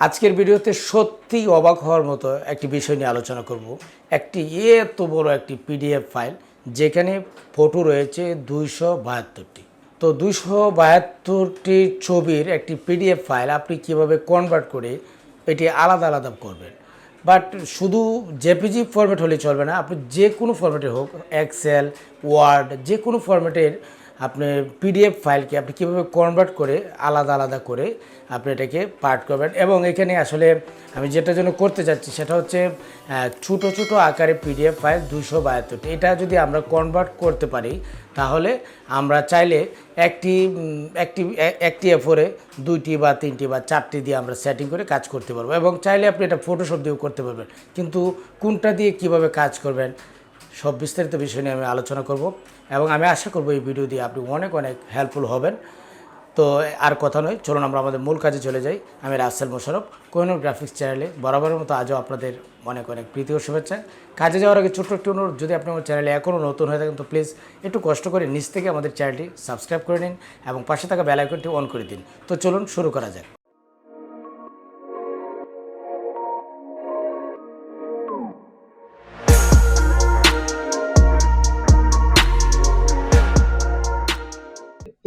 আজকের ভিডিওতে সত্যিই অবাক হওয়ার মতো একটি বিষয় নিয়ে আলোচনা করব। একটি এত বড় একটি পিডিএফ ফাইল যেখানে ফটো রয়েছে 272টি। তো 272টি ছবির একটি পিডিএফ ফাইল আপনি কিভাবে কনভার্ট করে এটি আলাদা আলাদা করবেন। বাট শুধু জেপিজি ফরম্যাট হলে চলবে না, আপনি যে কোনো ফরম্যাটে হোক, এক্সেল, ওয়ার্ড, যে কোনো ফরম্যাটের আপনি পিডিএফ ফাইলকে আপনি কীভাবে কনভার্ট করে আলাদা আলাদা করে আপনি এটাকে পার্ট করবেন। এবং এখানে আসলে আমি যেটার জন্য করতে চাচ্ছি সেটা হচ্ছে ছোটো ছোটো আকারে পিডিএফ ফাইল 272টি। এটা যদি আমরা কনভার্ট করতে পারি তাহলে আমরা চাইলে একটি এফোরে 2টি বা 3টি বা 4টি দিয়ে আমরা সেটিং করে কাজ করতে পারবো। এবং চাইলে আপনি এটা ফটোশপ দিয়েও করতে পারবেন, কিন্তু কোনটা দিয়ে কিভাবে কাজ করবেন সব বিস্তারিত বিষয় নিয়ে আমি আলোচনা করব। এবং আমি আশা করব এই ভিডিও দিয়ে আপনি অনেক অনেক হেল্পফুল হবেন। তো আর কথা নয়, চলুন আমরা আমাদের মূল কাজে চলে যাই। আমি রাসেল মোশারফ, কোহিনূর গ্রাফিক্স চ্যানেলে বরাবরের মতো আজও আপনাদের অনেক অনেক প্রীতি ও শুভেচ্ছা। কাজে যাওয়ার আগে ছোট্ট একটি অনুরোধ, যদি আপনি আমার চ্যানেলে এখনও নতুন হয়ে থাকেন তো প্লিজ একটু কষ্ট করে নিচ থেকে আমাদের চ্যানেলটি সাবস্ক্রাইব করে নিন এবং পাশে থাকা বেল আইকনটি অন করে দিন। তো চলুন শুরু করা যাক।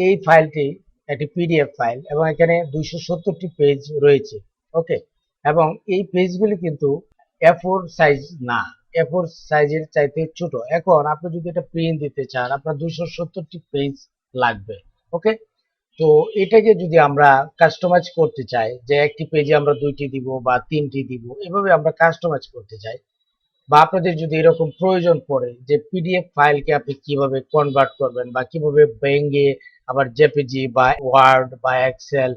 এই ফাইলটি একটি পিডিএফ ফাইল এবং এখানে 270টি পেজ রয়েছে। ওকে, এবং এই পেজগুলি কিন্তু A4 সাইজ না, A4 সাইজের চাইতে ছোট। এখন আপনি যদি এটা প্রিন্ট দিতে চান আপনার 270টি পেজ লাগবে। ওকে, তো এটাকে যদি আমরা কাস্টমাইজ করতে চাই, যে একটি পেজে আমরা 2টি দিব বা 3টি দিব, এভাবে আমরা কাস্টমাইজ করতে চাই, বা আপনাদের যদি এরকম প্রয়োজন পড়ে যে পিডিএফ ফাইলকে আপনি কিভাবে কনভার্ট করবেন বা কিভাবে ভেঙে আবার জেপিজি বা ওয়ার্ড বা এক্সেল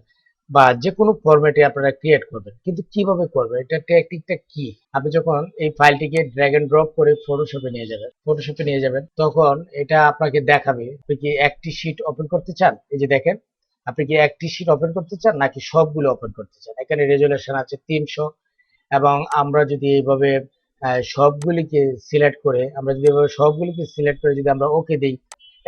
বা যে কোনো ফরম্যাটে আপনারা ক্রিয়েট করবেন, কিন্তু কিভাবে করবেন এটা টেকনিকটা কি। আপনি যখন এই ফাইলটিকে ড্র্যাগ এন্ড ড্রপ করে ফটোশপে নিয়ে যাবেন তখন এটা আপনাকে দেখাবে আপনি কি একটি শীট ওপেন করতে চান। এই যে দেখেন, আপনি কি একটি শীট ওপেন করতে চান নাকি সবগুলো ওপেন করতে চান। এখানে রেজুলেশন আছে 300। এবং আমরা যদি এইভাবে সবগুলিকে সিলেক্ট করে যদি আমরা ওকে দিই,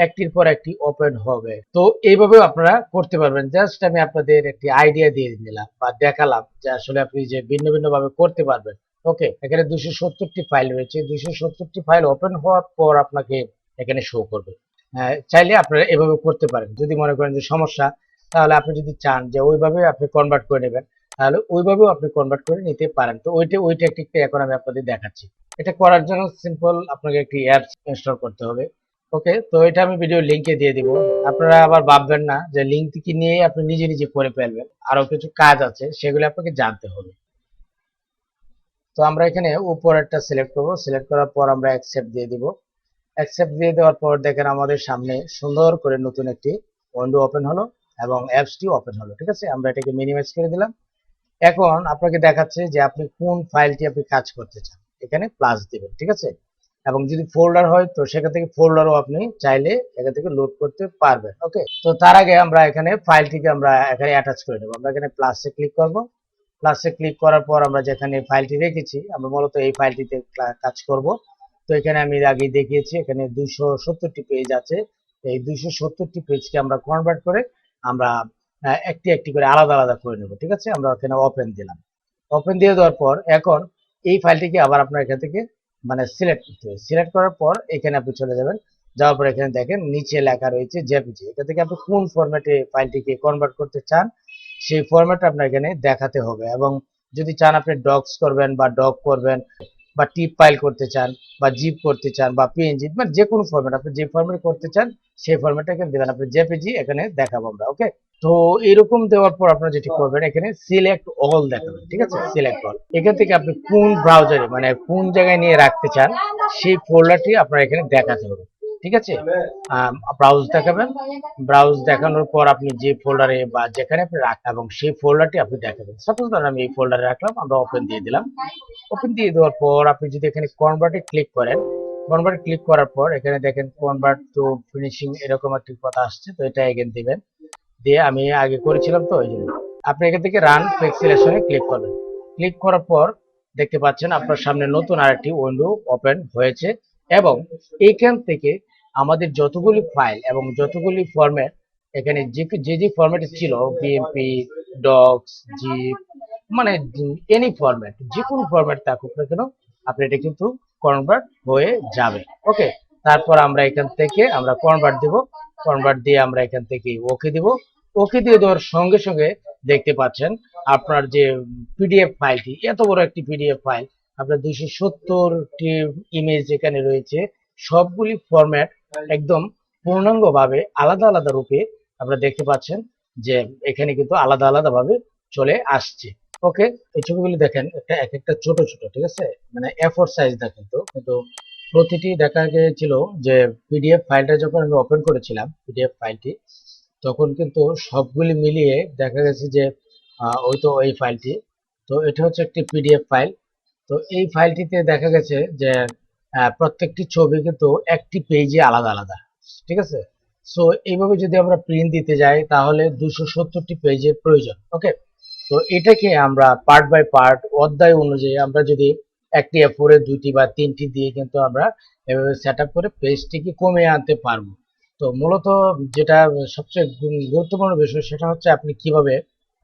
একটির পর একটি ওপেন হবে। তো এইভাবেও আপনারা করতে পারবেন। জাস্ট আমি আপনাদের একটি আইডিয়া দিয়ে দিলাম বা দেখালাম যে আসলে আপনি যে ভিন্ন ভিন্ন ভাবে করতে পারবেন। ওকে, এখানে 270টি ফাইল রয়েছে। 270টি ফাইল ওপেন হওয়ার পর আপনাকে এখানে শো করবে। চাইলে আপনারা এভাবে করতে পারেন। যদি মনে করেন যে সমস্যা, তাহলে আপনি যদি চান যে ওইভাবে আপনি কনভার্ট করে নেবেন, তাহলে ওইভাবেও আপনি কনভার্ট করে নিতে পারেন। তো ওই টেকনিকটা এখন আমি আপনাদের দেখাচ্ছি। এটা করার জন্য সিম্পল আপনাকে একটি অ্যাপস ইনস্টল করতে হবে। ওকে, তো এটা আমি ভিডিও লিংকে দিয়ে দিব। আপনারা আবার ভাববেন না যে লিংক থেকে নিয়ে আপনি নিজে নিজে করে ফেলবেন, আরো কিছু কাজ আছে সেগুলো আপনাকে জানতে হবে। তো আমরা এখানে উপরেরটা সিলেক্ট করব। সিলেক্ট করার পর আমরা অ্যাকসেপ্ট দিয়ে দিব। অ্যাকসেপ্ট দিয়ে দেওয়ার পর দেখেন আমাদের সামনে সুন্দর করে নতুন একটি উইন্ডো ওপেন হলো এবং অ্যাপসটি ওপেন হলো। ঠিক আছে, আমরা এটাকে মিনিমাইজ করে দিলাম। এখন আপনাকে দেখাচ্ছে যে আপনি কোন ফাইলটি আপনি কাজ করতে চান, এখানে প্লাস দিবেন। ঠিক আছে, এবং যদি ফোল্ডার হয় তো সেখান থেকে ফোল্ডারও আপনি চাইলে এখান থেকে লোড করতে পারবেন। ওকে, তো তার আগে আমরা এখানে ফাইলটিকে আমরা এখানে অ্যাটাচ করে নেব। আমরা এখানে প্লাসে ক্লিক করব। প্লাসে ক্লিক করার পর আমরা যেখানে ফাইলটি রেখেছি আমরা মূলত এই ফাইলটিতে কাজ করব। তো এখানে আমি আগে দেখিয়েছি এখানে 270টি পেজ আছে। এই 270টি পেজকে আমরা কনভার্ট করে আমরা একটি একটি করে আলাদা আলাদা করে নেব। ঠিক আছে, আমরা এখানে ওপেন দিলাম। ওপেন দিয়ে দেওয়ার পর এখন এই ফাইলটিকে আবার আপনার এখান থেকে মানে সিলেক্ট করতে হবে। সিলেক্ট করার পর এখানে আপনি চলে যাবেন। যাওয়ার পর এখানে দেখেন নিচে লেখা রয়েছে জেপিজি। এখান থেকে আপনি কোন ফরম্যাটে ফাইলটিকে কনভার্ট করতে চান সেই ফরম্যাট আপনার এখানে দেখাতে হবে। এবং যদি চান আপনি ডক্স করবেন বা ডক করবেন বা টিপ ফাইল করতে চান বা জিপ করতে চান বা পিএনজি, মানে যে কোনো ফরম্যাট আপনি যে ফরম্যাট করতে চান সেই ফরম্যাটটা এখানে দেবেন। আপনি জেপিজি এখানে দেখাবো আমরা। ওকে, তো এরকম দেওয়ার পর আপনারা যেটি করবেন এখানে সিলেক্ট অল দেখাবেন। ঠিক আছে, সিলেক্ট অল, এখান থেকে আপনি কোন ব্রাউজারে মানে কোন জায়গায় নিয়ে রাখতে চান সেই ফোল্ডারটি আপনার এখানে দেখাতে হবে। ঠিক আছে, ব্রাউজ দেখাবেন। ব্রাউজ দেখানোর পর আপনি যে ফোল্ডারে বা যেখানে আপনি রাখেন এবং সেই ফোল্ডারটি আপনি দেখাবেন। সাপোজ ধরেন আমি এই ফোল্ডারে রাখলাম, আমরা ওপেন দিয়ে দিলাম। ওপেন দিয়ে দেওয়ার পর আপনি যদি এখানে কনভার্টে ক্লিক করেন, কনভার্ট ক্লিক করার পর এখানে দেখেন কনভার্ট টু ফিনিশিং এরকম একটি কথা আসছে। তো এটা এগেন দিবেন। দিয়ে আমি আগে করেছিলাম তো এই জন্য আপনি এখান থেকে রান ফ্লেক্সিলেশনে ক্লিক করবেন। ক্লিক করার পর দেখতে পাচ্ছেন আপনার সামনে নতুন আরেকটি উইন্ডো ওপেন হয়েছে। এবং এইখান থেকে আমাদের যতগুলি ফাইল এবং যতগুলি ফরম্যাট এখানে যে যে ফরম্যাটে ছিল, বিএমপি, ডক্স, জিপ, মানে এনি ফরম্যাট, যে কোনো ফরম্যাট থাকুক না কেন আপনি এটা কিন্তু কনভার্ট হয়ে যাবে। ওকে, তারপর আমরা এখান থেকে আমরা কনভার্ট দিব, কনভার্ট দিয়ে আমরা এখান থেকে ওকে দিব। ওকে দিয়ে দেওয়ার সঙ্গে সঙ্গে দেখতে পাচ্ছেন আপনার যে পিডিএফ ফাইলটি, এত বড় একটি পিডিএফ ফাইল, আপনার 270টি ইমেজ এখানে রয়েছে, সবগুলি ফরম্যাট একদম পূর্ণাঙ্গভাবে আলাদা আলাদা রূপে আপনারা দেখতে পাচ্ছেন যে এখানে কিন্তু আলাদা আলাদা ভাবে চলে আসছে। ওকে, এই ছবিগুলি দেখেন একটা এক একটা ছোট ছোট, ঠিক আছে, মানে A4 সাইজ না, কিন্তু প্রতিটি দেখা গিয়েছিল যে পিডিএফ ফাইলটা যখন আমি ওপেন করেছিলাম পিডিএফ ফাইলটি, তখন কিন্তু সবগুলি মিলিয়ে দেখা গেছে যে ওই তো এই ফাইলটি, তো এটা হচ্ছে একটি পিডিএফ ফাইল। তো এই ফাইলটিতে দেখা গেছে যে প্রত্যেকটি ছবি কিন্তু একটি পেজে আলাদা আলাদা, ঠিক আছে। সো এইভাবে যদি আমরা প্রিন্ট দিতে যাই তাহলে 270টি পেজের প্রয়োজন। ওকে, তো এটাকে আমরা পার্ট বাই পার্ট অধ্যায় অনুযায়ী আমরা যদি একটি A4 দুইটি বা তিনটি দিয়ে কিন্তু আমরা এভাবে সেট আপ করে পেজটিকে কমিয়ে আনতে পারবো। তো মূলত যেটা সবচেয়ে গুরুত্বপূর্ণ বিষয় সেটা হচ্ছে আপনি কিভাবে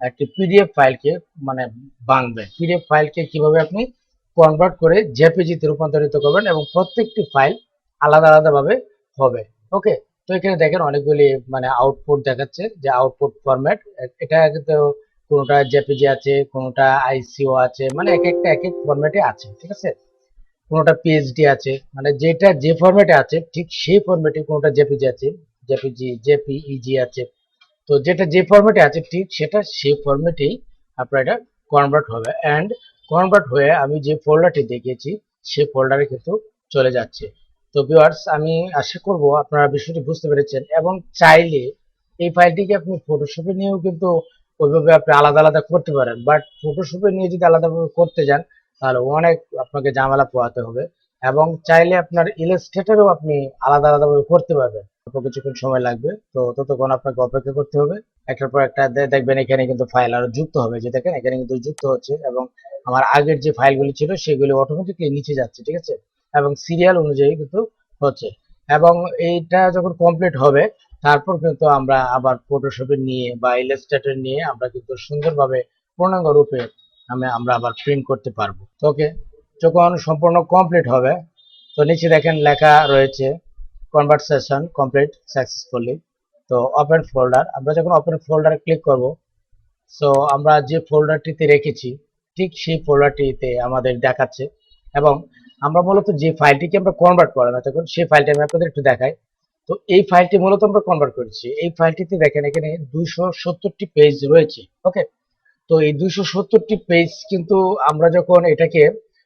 একটি পিডিএফ ফাইলকে মানে বাংবেন, পিডিএফ ফাইলকে কিভাবে আপনি কনভার্ট করে জেপিজিতে রূপান্তরিত করবেন এবং প্রত্যেকটি ফাইল আলাদা আলাদা ভাবে হবে। ওকে, তো এখানে দেখেন অনেকগুলি মানে আউটপুট দেখাচ্ছে যে আউটপুট ফরম্যাট, এটা কিন্তু কোনোটা জেপিজি আছে, কোনোটা আইসিও আছে, মানে এক একটা এক এক ফরম্যাটে আছে, ঠিক আছে। কোনোটা পিএইচডি আছে, মানে যেটা যে ফরম্যাটে আছে ঠিক সেই ফরম্যাটে, কোনোটা জেপিজি আছে, জেপিজি জেপিইজি আছে। তো যেটা যে ফরম্যাটে আছে ঠিক সেটা সেই ফরম্যাটেই আপনার এটা কনভার্ট হবে, অ্যান্ড কনভার্ট হয়ে আমি যে ফোল্ডারটি দেখিয়েছি সেই ফোল্ডারে কিন্তু চলে যাচ্ছে। তো ভিউয়ার্স, আমি আশা করব আপনারা বিষয়টি বুঝতে পেরেছেন, এবং চাইলে এই ফাইলটিকে আপনি ফটোশপে নিয়েও কিন্তু ওইভাবে আপনি আলাদা আলাদা করতে পারেন, বাট ফটোশপে নিয়ে যদি আলাদাভাবে করতে যান তাহলে অনেক আপনাকে ঝামেলা পোহাতে হবে, এবং চাইলে আপনার ইলাস্ট্রেটরেও আপনি আলাদা আলাদাভাবে করতে পারবেন, অল্প কিছুক্ষণ সময় লাগবে। তো ততক্ষণ আপনাকে অপেক্ষা করতে হবে। একটার পর একটা দেখবেন এখানে কিন্তু ফাইল আরো যুক্ত হবে, যে দেখেন এখানে কিন্তু যুক্ত হচ্ছে, এবং আমার আগের যে ফাইলগুলি ছিল সেগুলি অটোমেটিকলি নিচে যাচ্ছে, ঠিক আছে, এবং সিরিয়াল অনুযায়ী কিন্তু হচ্ছে। এবং এইটা যখন কমপ্লিট হবে তারপর কিন্তু আমরা আবার ফটোশপে নিয়ে বা ইলাস্ট্রেটর নিয়ে আমরা কিন্তু সুন্দরভাবে পূর্ণাঙ্গ রূপে আমরা আবার প্রিন্ট করতে পারবো। ওকে, যখন সম্পূর্ণ কমপ্লিট হবে তো নিচে দেখেন লেখা রয়েছে কনভারসেশন কমপ্লিট সাকসেসফুলি। তো ওপেন ফোল্ডার, আমরা যখন ওপেন ফোল্ডারে ক্লিক করব, সো আমরা যে ফোল্ডারটিতে রেখেছি ঠিক সেই ফোল্ডারটিতে আমাদের দেখাচ্ছে, এবং আমরা মূলত যে ফাইলটিকে আমরা কনভার্ট করলাম তখন সেই ফাইলটি আমি আপনাদের একটু দেখাই। তো এই ফাইলটি মূলত আমরা কনভার্ট করেছি, এই ফাইলটিতে দেখেন এখানে 270টি পেজ রয়েছে। ওকে, তো এই 270টি পেজ কিন্তু আমরা যখন এটাকে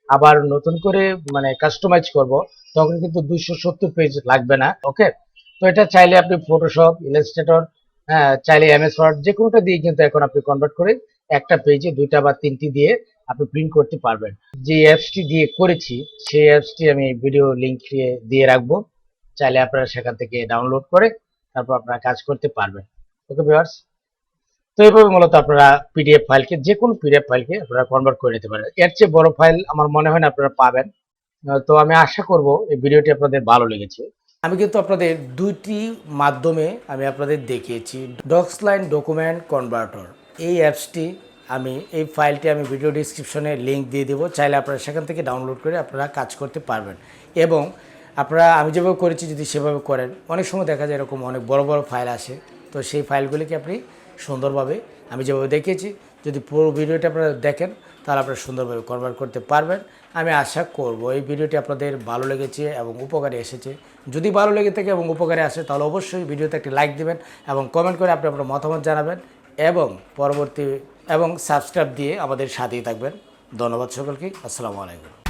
আবার নতুন করে মানে কাস্টমাইজ করব তখন কিন্তু 270 পেজ লাগবে না। ওকে, তো এটা চাইলে আপনি ফটোশপ, ইলাস্ট্রেটর, হ্যাঁ চাইলে এমএস ওয়ার্ড যে কোনোটা দিয়ে কিন্তু এখন আপনি কনভার্ট করে একটা পেজে দুইটা বা তিনটি দিয়ে আপনি প্রিন্ট করতে পারবেন। যে অ্যাপসটি দিয়ে করেছি সেই অ্যাপসটি আমি ভিডিও লিংক দিয়ে রাখবো, চাইলে আপনারা সেখান থেকে ডাউনলোড করে তারপর আপনারা কাজ করতে পারবেন। ওকে ভিউয়ার্স, তো এইভাবে মূলত আপনারা পিডিএফ ফাইলকে যে কোনো পিডিএফ ফাইলকে আপনারা কনভার্ট করে নিতে পারেন। এর চেয়ে বড় ফাইল আমার মনে হয় না আপনারা পাবেন। তো আমি আশা করব এই ভিডিওটি আপনাদের ভালো লেগেছে। আমি কিন্তু আপনাদের দুইটি মাধ্যমে আমি আপনাদের দেখিয়েছি ডক্সলাইন ডকুমেন্ট কনভার্টর, এই অ্যাপসটি আমি এই ফাইলটি আমি ভিডিও ডিসক্রিপশনে লিঙ্ক দিয়ে দেবো, চাইলে আপনারা সেখান থেকে ডাউনলোড করে আপনারা কাজ করতে পারবেন। এবং আপনারা আমি যেভাবে করেছি যদি সেভাবে করেন, অনেক সময় দেখা যায় এরকম অনেক বড় বড় ফাইল আসে, তো সেই ফাইলগুলিকে আপনি সুন্দরভাবে আমি যেভাবে দেখিয়েছি যদি পুরো ভিডিওটা আপনারা দেখেন তাহলে আপনারা সুন্দরভাবে কনভার্ট করতে পারবেন। আমি আশা করব এই ভিডিওটি আপনাদের ভালো লেগেছে এবং উপকারে এসেছে। যদি ভালো লেগে থাকে এবং উপকারে আসে তাহলে অবশ্যই ভিডিওতে একটি লাইক দিবেন এবং কমেন্ট করে আপনি আপনার মতামত জানাবেন, এবং পরবর্তী এবং সাবস্ক্রাইব দিয়ে আমাদের সাথেই থাকবেন। ধন্যবাদ সকলকে, আসসালামু আলাইকুম।